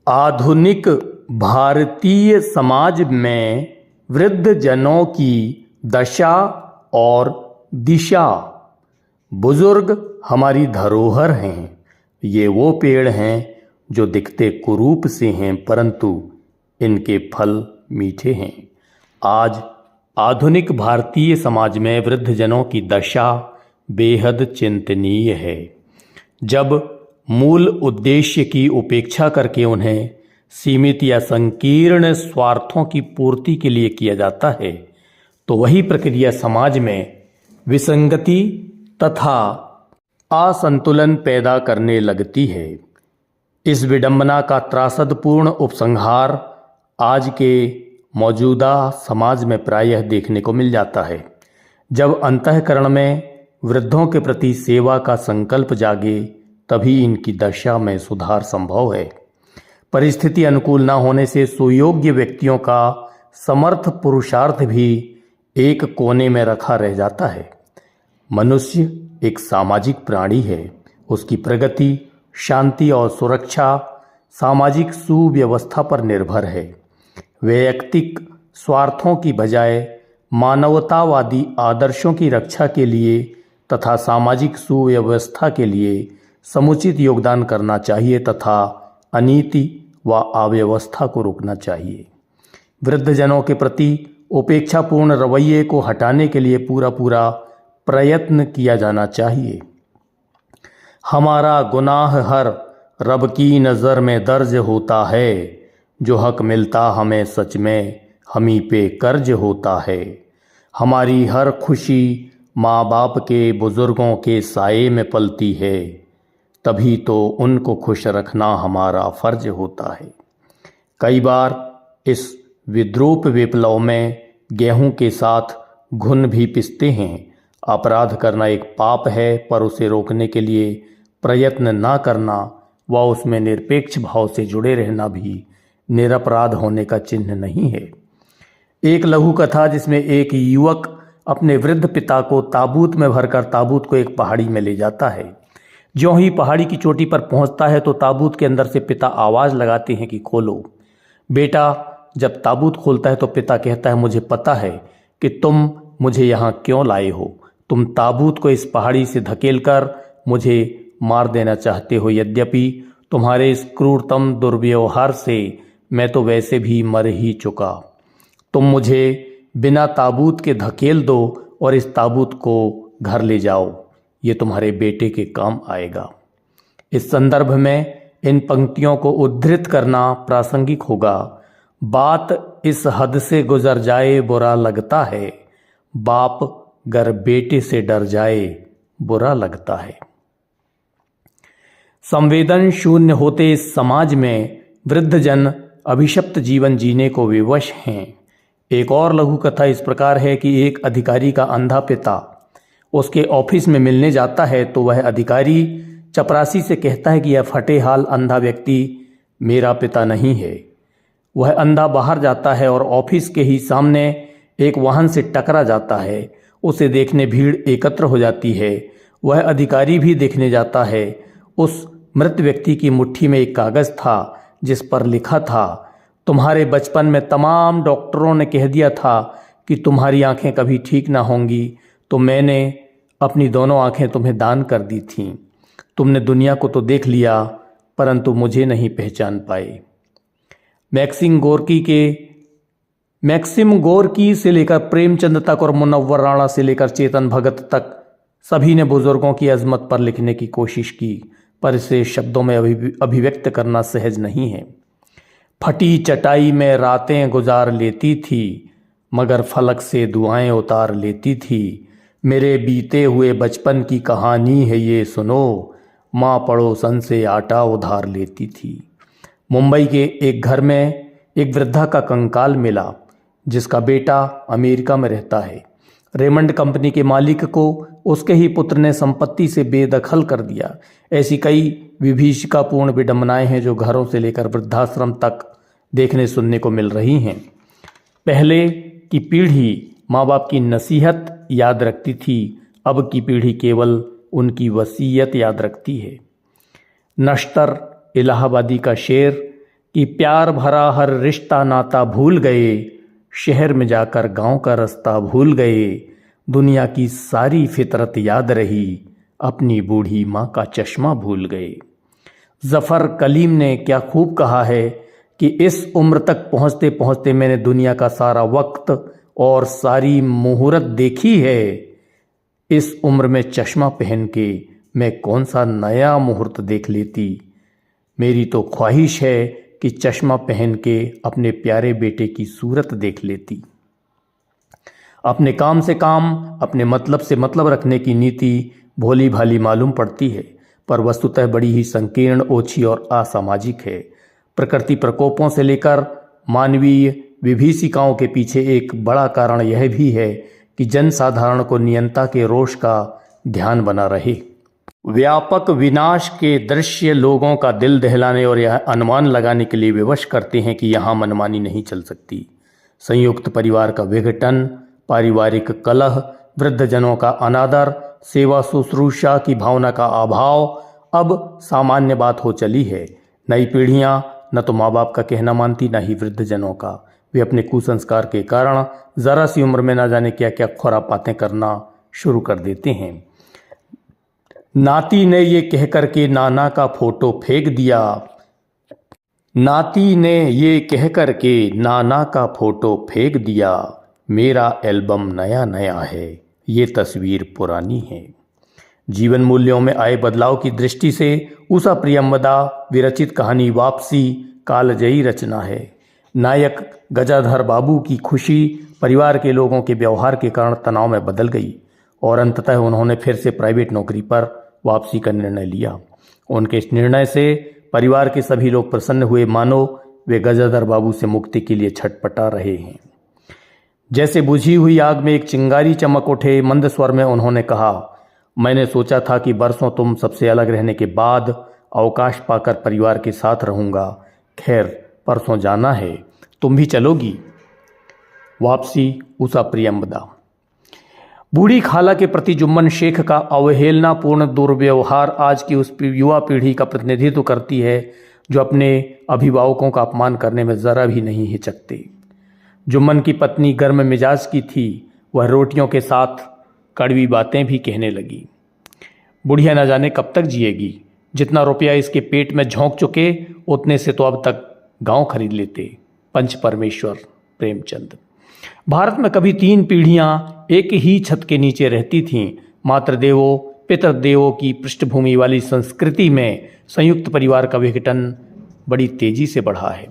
आधुनिक भारतीय समाज में वृद्धजनों की दशा और दिशा। बुजुर्ग हमारी धरोहर हैं। ये वो पेड़ हैं जो दिखते कुरूप से हैं, परंतु इनके फल मीठे हैं। आज आधुनिक भारतीय समाज में वृद्धजनों की दशा बेहद चिंतनीय है। जब मूल उद्देश्य की उपेक्षा करके उन्हें सीमित या संकीर्ण स्वार्थों की पूर्ति के लिए किया जाता है, तो वही प्रक्रिया समाज में विसंगति तथा असंतुलन पैदा करने लगती है। इस विडंबना का त्रासदपूर्ण उपसंहार आज के मौजूदा समाज में प्रायः देखने को मिल जाता है। जब अंतःकरण में वृद्धों के प्रति सेवा का संकल्प जागे, तभी इनकी दशा में सुधार संभव है। परिस्थिति अनुकूल न होने से सुयोग्य व्यक्तियों का समर्थ पुरुषार्थ भी एक कोने में रखा रह जाता है। मनुष्य एक सामाजिक प्राणी है। उसकी प्रगति, शांति और सुरक्षा सामाजिक सुव्यवस्था पर निर्भर है। वैयक्तिक स्वार्थों की बजाय मानवतावादी आदर्शों की रक्षा के लिए तथा सामाजिक सुव्यवस्था के लिए समुचित योगदान करना चाहिए तथा अनीति व अव्यवस्था को रोकना चाहिए। वृद्धजनों के प्रति उपेक्षापूर्ण रवैये को हटाने के लिए पूरा प्रयत्न किया जाना चाहिए। हमारा गुनाह हर रब की नज़र में दर्ज होता है, जो हक मिलता हमें सच में हमी पे कर्ज होता है। हमारी हर खुशी माँ बाप के बुजुर्गों के साये में पलती है, तभी तो उनको खुश रखना हमारा फर्ज होता है। कई बार इस विद्रूप विप्लव में गेहूं के साथ घुन भी पिसते हैं। अपराध करना एक पाप है, पर उसे रोकने के लिए प्रयत्न न करना व उसमें निरपेक्ष भाव से जुड़े रहना भी निरपराध होने का चिन्ह नहीं है। एक लघु कथा जिसमें एक युवक अपने वृद्ध पिता को ताबूत में भरकर ताबूत को एक पहाड़ी में ले जाता है। ज्यों ही पहाड़ी की चोटी पर पहुंचता है तो ताबूत के अंदर से पिता आवाज़ लगाते हैं कि खोलो। बेटा जब ताबूत खोलता है तो पिता कहता है, मुझे पता है कि तुम मुझे यहाँ क्यों लाए हो। तुम ताबूत को इस पहाड़ी से धकेलकर मुझे मार देना चाहते हो। यद्यपि तुम्हारे इस क्रूरतम दुर्व्यवहार से मैं तो वैसे भी मर ही चुका। तुम मुझे बिना ताबूत के धकेल दो और इस ताबूत को घर ले जाओ, ये तुम्हारे बेटे के काम आएगा। इस संदर्भ में इन पंक्तियों को उद्धृत करना प्रासंगिक होगा। बात इस हद से गुजर जाए बुरा लगता है, बाप गर बेटे से डर जाए बुरा लगता है। संवेदन शून्य होते इस समाज में वृद्धजन अभिशप्त जीवन जीने को विवश हैं। एक और लघु कथा इस प्रकार है कि एक अधिकारी का अंधा पिता उसके ऑफिस में मिलने जाता है, तो वह अधिकारी चपरासी से कहता है कि यह फटे हाल अंधा व्यक्ति मेरा पिता नहीं है। वह अंधा बाहर जाता है और ऑफिस के ही सामने एक वाहन से टकरा जाता है। उसे देखने भीड़ एकत्र हो जाती है। वह अधिकारी भी देखने जाता है। उस मृत व्यक्ति की मुट्ठी में एक कागज़ था जिस पर लिखा था, तुम्हारे बचपन में तमाम डॉक्टरों ने कह दिया था कि तुम्हारी आंखें कभी ठीक ना होंगी, तो मैंने अपनी दोनों आंखें तुम्हें दान कर दी थीं। तुमने दुनिया को तो देख लिया, परंतु मुझे नहीं पहचान पाए। मैक्सिम गोर्की से लेकर प्रेमचंद तक और मुनव्वर राणा से लेकर चेतन भगत तक सभी ने बुजुर्गों की अजमत पर लिखने की कोशिश की, पर इसे शब्दों में अभिव्यक्त करना सहज नहीं है। फटी चटाई में रातें गुजार लेती थी, मगर फलक से दुआएं उतार लेती थी। मेरे बीते हुए बचपन की कहानी है ये सुनो, माँ पड़ोसन से आटा उधार लेती थी। मुंबई के एक घर में एक वृद्धा का कंकाल मिला जिसका बेटा अमेरिका में रहता है। रेमंड कंपनी के मालिक को उसके ही पुत्र ने संपत्ति से बेदखल कर दिया। ऐसी कई विभीषिकापूर्ण विडंबनाएं हैं जो घरों से लेकर वृद्धाश्रम तक देखने सुनने को मिल रही हैं। पहले की पीढ़ी माँ बाप की नसीहत याद रखती थी, अब की पीढ़ी केवल उनकी वसीयत याद रखती है। नश्तर इलाहाबादी का शेर कि प्यार भरा हर रिश्ता नाता भूल गए, शहर में जाकर गांव का रास्ता भूल गए, दुनिया की सारी फितरत याद रही, अपनी बूढ़ी माँ का चश्मा भूल गए। ज़फ़र कलीम ने क्या खूब कहा है कि इस उम्र तक पहुँचते पहुँचते मैंने दुनिया का सारा वक्त और सारी मुहूर्त देखी है। इस उम्र में चश्मा पहन के मैं कौन सा नया मुहूर्त देख लेती। मेरी तो ख्वाहिश है कि चश्मा पहन के अपने प्यारे बेटे की सूरत देख लेती। अपने काम से काम, अपने मतलब से मतलब रखने की नीति भोली भाली मालूम पड़ती है, पर वस्तुतः बड़ी ही संकीर्ण, ओछी और असामाजिक है। प्रकृति प्रकोपों से लेकर मानवीय विभीषिकाओं के पीछे एक बड़ा कारण यह भी है कि जनसाधारण को नियंता के रोष का ध्यान बना रहे। व्यापक विनाश के दृश्य लोगों का दिल दहलाने और यह अनुमान लगाने के लिए विवश करते हैं कि यहाँ मनमानी नहीं चल सकती। संयुक्त परिवार का विघटन, पारिवारिक कलह, वृद्धजनों का अनादर, सेवा शुश्रूषा की भावना का अभाव अब सामान्य बात हो चली है। नई पीढ़ियां न तो माँ बाप का कहना मानती, न ही वृद्धजनों का। वे अपने कुसंस्कार के कारण जरा सी उम्र में न जाने क्या क्या खुरापातें करना शुरू कर देते हैं। नाती ने ये कहकर के नाना का फोटो फेंक दिया, नाती ने ये कहकर के नाना का फोटो फेंक दिया, मेरा एल्बम नया नया है, ये तस्वीर पुरानी है। जीवन मूल्यों में आए बदलाव की दृष्टि से उषा प्रियंवदा विरचित कहानी वापसी कालजयी रचना है। नायक गजाधर बाबू की खुशी परिवार के लोगों के व्यवहार के कारण तनाव में बदल गई और अंततः उन्होंने फिर से प्राइवेट नौकरी पर वापसी का निर्णय लिया। उनके इस निर्णय से परिवार के सभी लोग प्रसन्न हुए, मानो वे गजाधर बाबू से मुक्ति के लिए छटपटा रहे हैं। जैसे बुझी हुई आग में एक चिंगारी चमक उठे, मंद स्वर में उन्होंने कहा, मैंने सोचा था कि बरसों तुम सबसे अलग रहने के बाद अवकाश पाकर परिवार के साथ रहूंगा। खैर, परसों जाना है, तुम भी चलोगी? वापसी उषा प्रियंवदा। बूढ़ी खाला के प्रति जुम्मन शेख का अवहेलनापूर्ण दुर्व्यवहार आज की उस युवा पीढ़ी का प्रतिनिधित्व करती है जो अपने अभिभावकों का अपमान करने में ज़रा भी नहीं हिचकते। जुम्मन की पत्नी गर्म मिजाज की थी, वह रोटियों के साथ कड़वी बातें भी कहने लगी। बुढ़िया न जाने कब तक जिएगी, जितना रुपया इसके पेट में झोंक चुके उतने से तो अब तक गांव खरीद लेते। पंच परमेश्वर प्रेमचंद। भारत में कभी 3 पीढ़ियां एक ही छत के नीचे रहती थीं। मातृदेवों पितृदेवों की पृष्ठभूमि वाली संस्कृति में संयुक्त परिवार का विघटन बड़ी तेजी से बढ़ा है।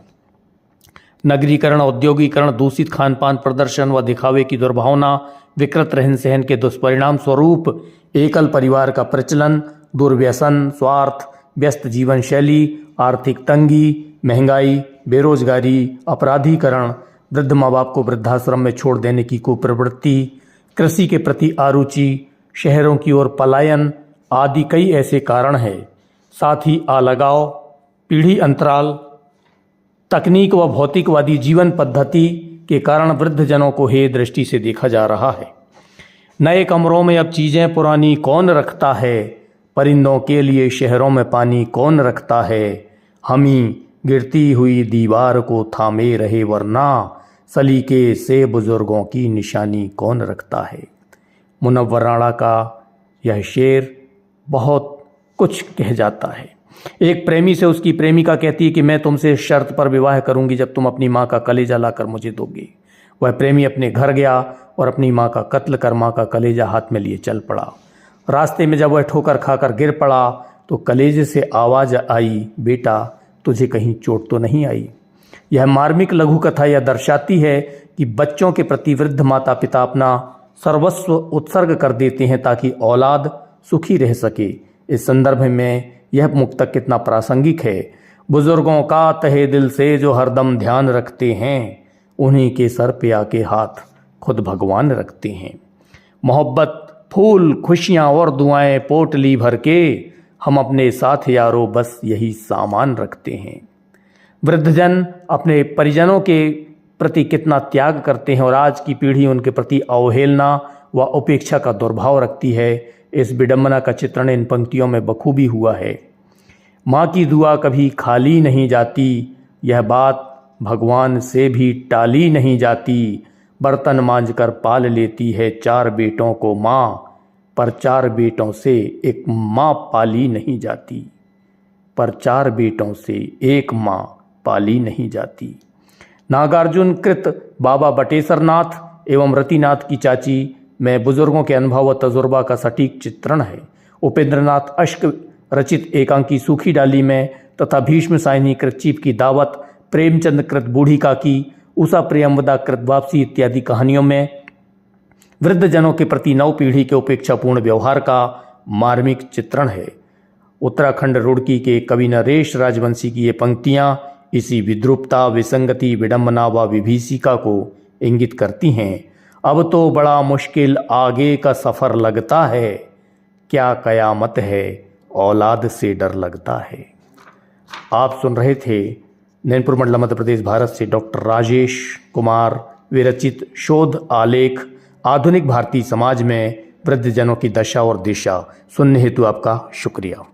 नगरीकरण, औद्योगिकरण, दूषित खान पान, प्रदर्शन व दिखावे की दुर्भावना, विकृत रहन सहन के दुष्परिणाम स्वरूप एकल परिवार का प्रचलन, दुर्व्यसन, स्वार्थ, व्यस्त जीवन शैली, आर्थिक तंगी, महंगाई, बेरोजगारी, अपराधीकरण, वृद्ध माँ बाप को वृद्धाश्रम में छोड़ देने की कुप्रवृत्ति, कृषि के प्रति आरुचि, शहरों की ओर पलायन आदि कई ऐसे कारण हैं। साथ ही अलगाव, पीढ़ी अंतराल, तकनीक व भौतिकवादी जीवन पद्धति के कारण वृद्धजनों को हे दृष्टि से देखा जा रहा है। नए कमरों में अब चीज़ें पुरानी कौन रखता है, परिंदों के लिए शहरों में पानी कौन रखता है, हम ही गिरती हुई दीवार को थामे रहे वरना सलीके से बुजुर्गों की निशानी कौन रखता है। मुनव्वर राणा का यह शेर बहुत कुछ कह जाता है। एक प्रेमी से उसकी प्रेमिका कहती है कि मैं तुमसे इस शर्त पर विवाह करूंगी जब तुम अपनी माँ का कलेजा लाकर मुझे दोगे। वह प्रेमी अपने घर गया और अपनी माँ का कत्ल कर माँ का कलेजा हाथ में लिए चल पड़ा। रास्ते में जब वह ठोकर खाकर गिर पड़ा तो कलेजे से आवाज़ आई, बेटा तुझे कहीं चोट तो नहीं आई। यह मार्मिक लघु कथा यह दर्शाती है कि बच्चों के प्रति वृद्ध माता पिता अपना सर्वस्व उत्सर्ग कर देते हैं ताकि औलाद सुखी रह सके। इस संदर्भ में यह मुक्तक कितना प्रासंगिक है। बुजुर्गों का तहे दिल से जो हरदम ध्यान रखते हैं, उन्हीं के सर पे आके हाथ खुद भगवान रखते हैं। मोहब्बत, फूल, खुशियाँ और दुआएं पोटली भर के हम अपने साथ यारों बस यही सामान रखते हैं। वृद्धजन अपने परिजनों के प्रति कितना त्याग करते हैं और आज की पीढ़ी उनके प्रति अवहेलना व उपेक्षा का दुर्भाव रखती है। इस विडंबना का चित्रण इन पंक्तियों में बखूबी हुआ है। माँ की दुआ कभी खाली नहीं जाती, यह बात भगवान से भी टाली नहीं जाती। बर्तन मांजकर पाल लेती है 4 बेटों को माँ, पर 4 बेटों से एक माँ पाली नहीं जाती, पर 4 बेटों से एक माँ पाली नहीं जाती। नागार्जुन कृत बाबा बटेश्वर नाथ एवं रतिनाथ की चाची में बुजुर्गों के अनुभव व तजुर्बा का सटीक चित्रण है। उपेंद्रनाथ अश्क रचित एकांकी सूखी डाली में तथा भीष्म साहिनी कृत चीप की दावत, प्रेमचंद कृत बूढ़ी काकी, उषा प्रियंवदा कृत वापसी इत्यादि कहानियों में वृद्ध जनों के प्रति नव पीढ़ी के उपेक्षापूर्ण व्यवहार का मार्मिक चित्रण है। उत्तराखंड रुड़की के कवि नरेश राजवंशी की ये पंक्तियां इसी विद्रूपता, विसंगति, विडंबना व विभीषिका को इंगित करती हैं। अब तो बड़ा मुश्किल आगे का सफ़र लगता है, क्या कयामत है औलाद से डर लगता है। आप सुन रहे थे नैनपुर मंडला मध्य प्रदेश भारत से डॉक्टर राजेश कुमार विरचित शोध आलेख आधुनिक भारतीय समाज में वृद्धजनों की दशा और दिशा। सुनने हेतु आपका शुक्रिया।